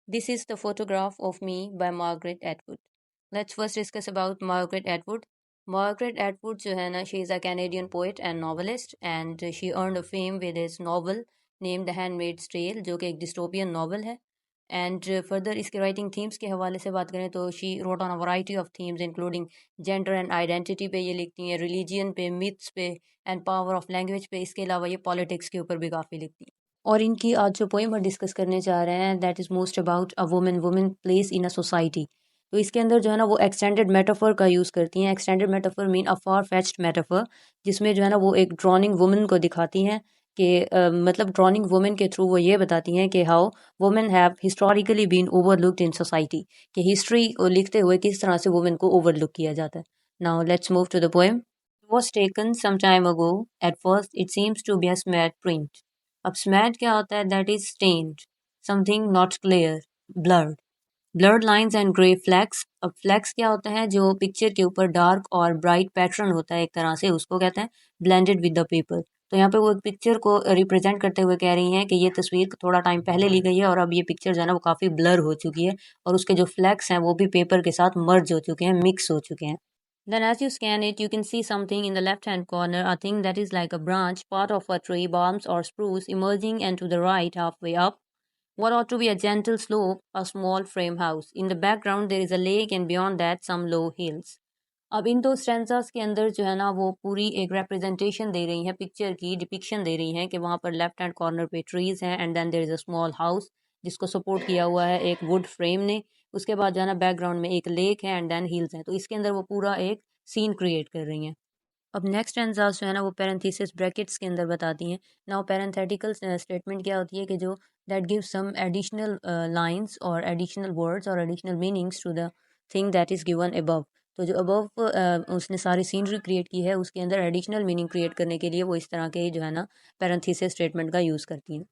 This is the photograph of me by Margaret Atwood. Let's first discuss about Margaret Atwood. Margaret Atwood जो है ना, she is a Canadian poet and novelist, and she earned a fame with his novel named The Handmaid's Tale, जो कि एक dystopian novel है. And further इसके writing themes के हवाले से बात करें तो she wrote on a variety of themes including gender and identity पे ये लिखती हैं, religion पे, myths पे and power of language पे. इसके अलावा ये politics के ऊपर भी काफ़ी लिखती हैं. और इनकी आज जो पोएम हम डिस्कस करने जा रहे हैं that is most about a woman woman place in a society. तो इसके अंदर जो है ना वो एक्सटेंडेड मेटाफर का यूज़ करती हैं. एक्सटेंडेड मेटाफर मीन अ फार फेच्ड मेटाफर, जिसमें जो है ना वो एक ड्रॉनिंग वुमन को दिखाती हैं कि मतलब ड्रॉनिंग वुमन के थ्रू वो ये बताती हैं कि how women have historically been overlooked in society, कि हिस्ट्री को लिखते हुए किस तरह से वुमेन को ओवरलुक किया जाता है. Now let's move to the poem. Was taken some time ago. At first, it seems to be a smeared print. अब स्मैट क्या होता है? That is stained, something not clear, blurred. Blurred lines and grey flecks. अब flecks क्या होता है? जो picture के ऊपर डार्क और ब्राइट पैटर्न होता है एक तरह से, उसको कहते हैं ब्लेंडेड विद द पेपर. तो यहाँ पे वो पिक्चर को रिप्रेजेंट करते हुए कह रही हैं कि ये तस्वीर थोड़ा टाइम पहले ली गई है और अब ये पिक्चर जो है ना वो काफ़ी ब्लर हो चुकी है और उसके जो फ्लैक्स हैं वो भी पेपर के साथ मर्ज हो चुके हैं, मिक्स हो चुके हैं. Then as you scan it, you can see something in the left-hand corner, a thing that is like a branch, part of a tree, bombs or spruce, emerging, and to the right, halfway up, what ought to be a gentle slope, a small frame house. In the background, there is a lake, and beyond that, some low hills. अब इन दो stanzas के अंदर जो है ना वो पूरी एक रिप्रेजेंटेशन दे रही हैं, पिक्चर की डिपिक्शन दे रही हैं कि वहाँ पर लेफ्ट हैंड कॉर्नर पे ट्रीज हैं and then there is a small house जिसको सपोर्ट किया हुआ है एक वुड फ्रेम ने. उसके बाद जो है ना बैकग्राउंड में एक लेक है एंड देन हिल्स हैं. तो इसके अंदर वो पूरा एक सीन क्रिएट कर रही हैं. अब नेक्स्ट स्टेंजास जो है ना वो पैरेंथेसिस ब्रैकेट्स के अंदर बताती हैं. नाउ पैरेंथेटिकल स्टेटमेंट क्या होती है कि जो that give some additional lines और एडिशनल वर्ड्स और additional meanings to the thing that is given above. तो जो अबव उसने सारी सीनरी क्रिएट की है उसके अंदर एडिशनल मीनिंग क्रिएट करने के लिए वो इस तरह के जो है ना पैरेंथेसिस स्टेटमेंट का यूज़ करती हैं.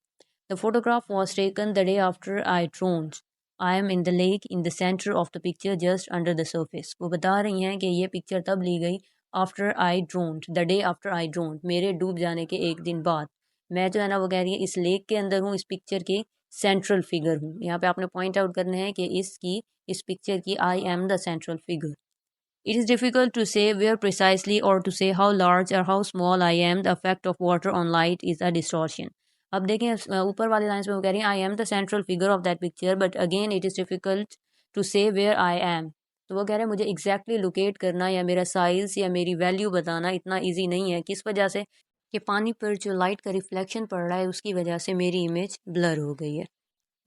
The photograph was taken the day after I drowned. I am in the lake in the centre of the picture just under the surface. वो बता रही हैं कि ये पिक्चर तब ली गई after I drowned, the day after I drowned, मेरे डूब जाने के एक दिन बाद. मैं जो है ना वो कह रही है इस लेक के अंदर हूँ, इस पिक्चर के सेंट्रल फिगर हूँ. यहाँ पे आपने पॉइंट आउट करना है कि इसकी इस पिक्चर की आई am the central figure. It is difficult to say where precisely or to say how large or how small I am. The effect of water on light is a distortion. अब देखें ऊपर वाली lines में वो कह रही हैं I am the central figure of that picture but again it is difficult to say where I am. तो वो कह रहे हैं मुझे एग्जैक्टली लोकेट करना या मेरा साइज़ या मेरी वैल्यू बताना इतना ईजी नहीं है. किस वजह से? कि पानी पर जो लाइट का रिफ्लेक्शन पड़ रहा है उसकी वजह से मेरी इमेज ब्लर हो गई है.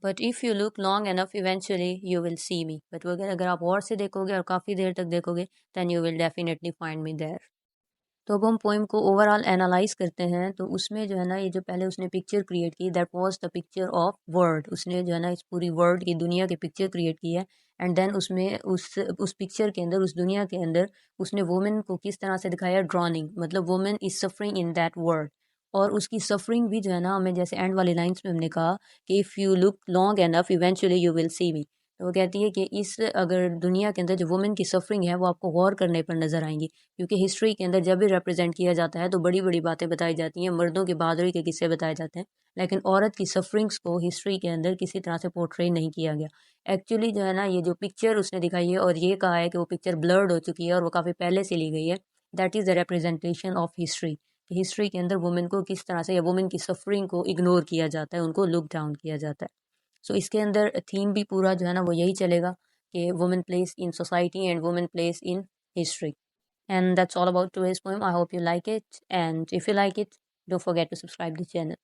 But if you look long enough eventually you will see me. But वो अगर आप और से देखोगे और काफ़ी देर तक देखोगे then you will definitely find me there. तो अब हम पोइम को ओवरऑल एनालाइज करते हैं. तो उसमें जो है ना ये जो पहले उसने पिक्चर क्रिएट की that was the picture of world. उसने जो है ना इस पूरी वर्ल्ड की दुनिया की पिक्चर क्रिएट की है एंड देन उसमें उस पिक्चर के अंदर उस दुनिया के अंदर उसने वुमेन को किस तरह से दिखाया ड्रॉनिंग, मतलब women is suffering in that world. और उसकी सफरिंग भी जो है ना हमें जैसे एंड वाली लाइन्स में हमने कहा कि if you look long enough eventually you will see me. तो वो कहती है कि इस अगर दुनिया के अंदर जो वुमेन की सफरिंग है वो आपको गौर करने पर नज़र आएंगी, क्योंकि हिस्ट्री के अंदर जब भी रिप्रेजेंट किया जाता है तो बड़ी बड़ी बातें बताई जाती हैं, मर्दों की बहादुरी के किस्से बताए जाते हैं, लेकिन औरत की सफरिंग्स को हिस्ट्री के अंदर किसी तरह से पोर्ट्रे नहीं किया गया. एक्चुअली जो है ना ये जो पिक्चर उसने दिखाई है और ये कहा है कि वो पिक्चर ब्लर्ड हो चुकी है और वो काफ़ी पहले से ली गई है, that is the representation of history. History के अंदर वुमेन को किस तरह से या वुमेन की सफरिंग को इग्नोर किया जाता है, उनको लुक डाउन किया जाता है. सो इसके अंदर थीम भी पूरा जो है ना वो यही चलेगा कि women place in society and women place in history. And that's all about today's poem. I hope you like it. And if you like it, don't forget to subscribe to the channel.